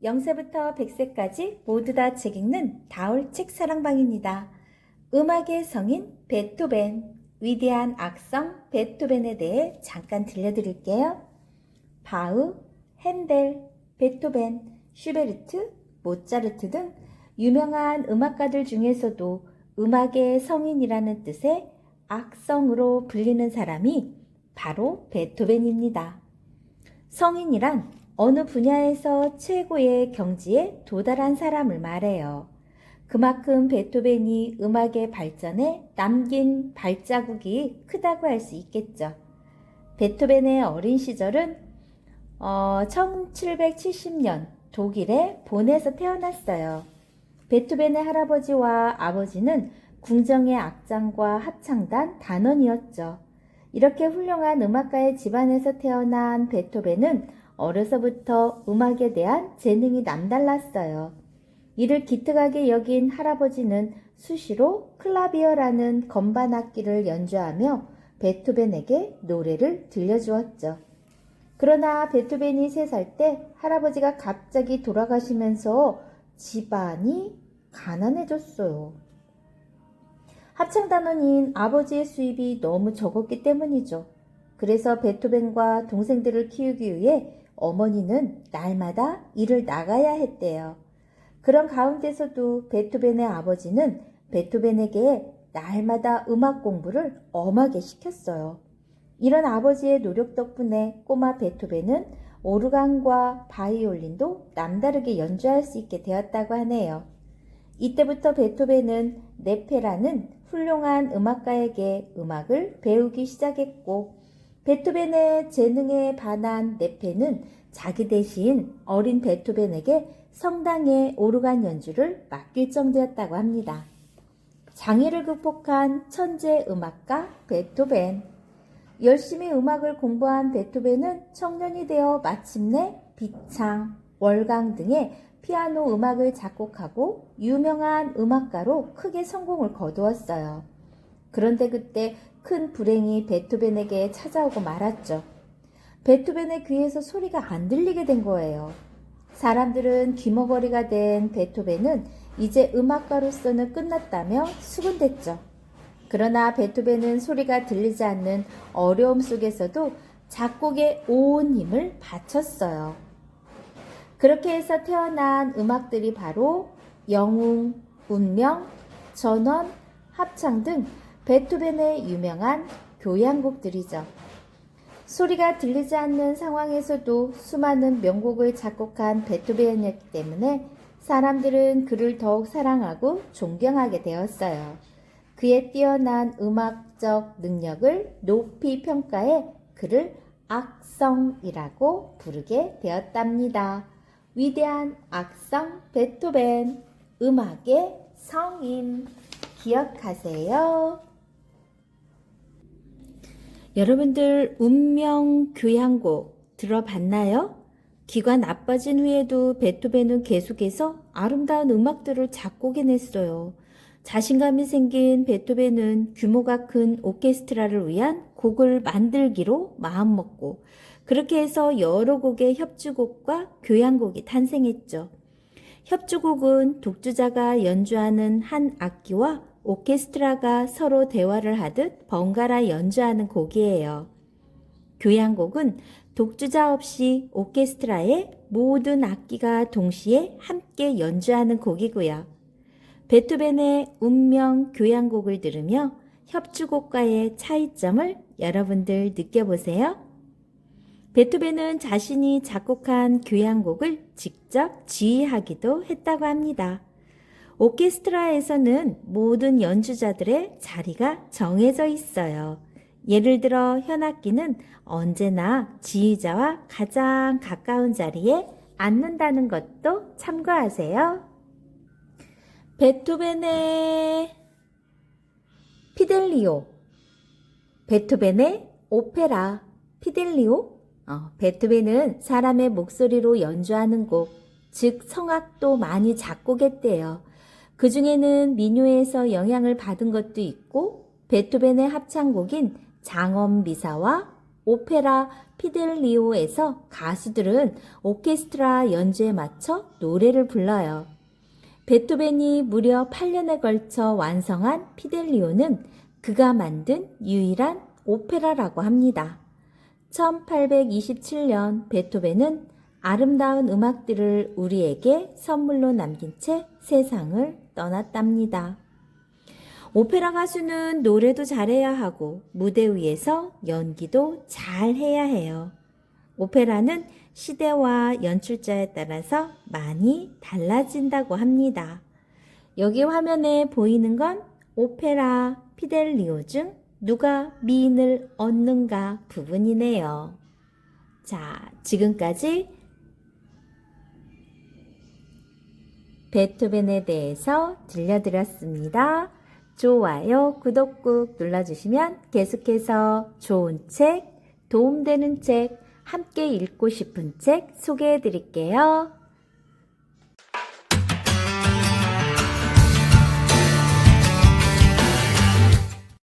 0세부터 100세까지 모두 다 책 읽는 다올 책 사랑방입니다. 음악의 성인 베토벤, 위대한 악성 베토벤에 대해 잠깐 들려드릴게요. 바흐, 핸델, 베토벤, 슈베르트, 모차르트 등 유명한 음악가들 중에서도 음악의 성인이라는 뜻의 악성으로 불리는 사람이 바로 베토벤입니다. 성인이란 어느 분야에서 최고의 경지에 도달한 사람을 말해요. 그만큼 베토벤이 음악의 발전에 남긴 발자국이 크다고 할 수 있겠죠. 베토벤의 어린 시절은 1770년 독일의 본에서 태어났어요. 베토벤의 할아버지와 아버지는 궁정의 악장과 합창단 단원이었죠. 이렇게 훌륭한 음악가의 집안에서 태어난 베토벤은 어려서부터 음악에 대한 재능이 남달랐어요. 이를 기특하게 여긴 할아버지는 수시로 클라비어라는 건반 악기를 연주하며 베토벤에게 노래를 들려주었죠. 그러나 베토벤이 3살 때 할아버지가 갑자기 돌아가시면서 집안이 가난해졌어요. 합창단원인 아버지의 수입이 너무 적었기 때문이죠. 그래서 베토벤과 동생들을 키우기 위해 어머니는 날마다 일을 나가야 했대요. 그런 가운데서도 베토벤의 아버지는 베토벤에게 날마다 음악 공부를 엄하게 시켰어요. 이런 아버지의 노력 덕분에 꼬마 베토벤은 오르간과 바이올린도 남다르게 연주할 수 있게 되었다고 하네요. 이때부터 베토벤은 네페라는 훌륭한 음악가에게 음악을 배우기 시작했고, 베토벤의 재능에 반한 네페는 자기 대신 어린 베토벤에게 성당의 오르간 연주를 맡길 정도였다고 합니다. 장애를 극복한 천재 음악가 베토벤. 열심히 음악을 공부한 베토벤은 청년이 되어 마침내 비창, 월강 등의 피아노 음악을 작곡하고 유명한 음악가로 크게 성공을 거두었어요. 그런데 그때 큰 불행이 베토벤에게 찾아오고 말았죠. 베토벤의 귀에서 소리가 안 들리게 된 거예요. 사람들은 귀머거리가 된 베토벤은 이제 음악가로서는 끝났다며 수군댔죠. 그러나 베토벤은 소리가 들리지 않는 어려움 속에서도 작곡에 온 힘을 바쳤어요. 그렇게 해서 태어난 음악들이 바로 영웅, 운명, 전원, 합창 등 베토벤의 유명한 교향곡들이죠. 소리가 들리지 않는 상황에서도 수많은 명곡을 작곡한 베토벤이었기 때문에 사람들은 그를 더욱 사랑하고 존경하게 되었어요. 그의 뛰어난 음악적 능력을 높이 평가해 그를 악성이라고 부르게 되었답니다. 위대한 악성 베토벤, 음악의 성인, 기억하세요. 여러분들 운명 교향곡 들어봤나요? 귀가 나빠진 후에도 베토벤은 계속해서 아름다운 음악들을 작곡해냈어요. 자신감이 생긴 베토벤은 규모가 큰 오케스트라를 위한 곡을 만들기로 마음먹고, 그렇게 해서 여러 곡의 협주곡과 교향곡이 탄생했죠. 협주곡은 독주자가 연주하는 한 악기와 오케스트라가 서로 대화를 하듯 번갈아 연주하는 곡이에요. 교향곡은 독주자 없이 오케스트라의 모든 악기가 동시에 함께 연주하는 곡이고요. 베토벤의 운명 교향곡을 들으며 협주곡과의 차이점을 여러분들 느껴보세요. 베토벤은 자신이 작곡한 교향곡을 직접 지휘하기도 했다고 합니다. 오케스트라에서는 모든 연주자들의 자리가 정해져 있어요. 예를 들어 현악기는 언제나 지휘자와 가장 가까운 자리에 앉는다는 것도 참고하세요. 베토벤의 피델리오, 베토벤의 오페라 피델리오. 베토벤은 사람의 목소리로 연주하는 곡, 즉 성악도 많이 작곡했대요. 그 중에는 민요에서 영향을 받은 것도 있고, 베토벤의 합창곡인 장엄 미사와 오페라 피델리오에서 가수들은 오케스트라 연주에 맞춰 노래를 불러요. 베토벤이 무려 8년에 걸쳐 완성한 피델리오는 그가 만든 유일한 오페라라고 합니다. 1827년 베토벤은 아름다운 음악들을 우리에게 선물로 남긴 채 세상을 떠났답니다. 오페라 가수는 노래도 잘해야 하고 무대 위에서 연기도 잘해야 해요. 오페라는 시대와 연출자에 따라서 많이 달라진다고 합니다. 여기 화면에 보이는 건 오페라 피델리오 중 누가 미인을 얻는가 부분이네요. 자, 지금까지 베토벤에 대해서 들려드렸습니다. 좋아요, 구독 꾹 눌러주시면 계속해서 좋은 책, 도움되는 책, 함께 읽고 싶은 책 소개해 드릴게요.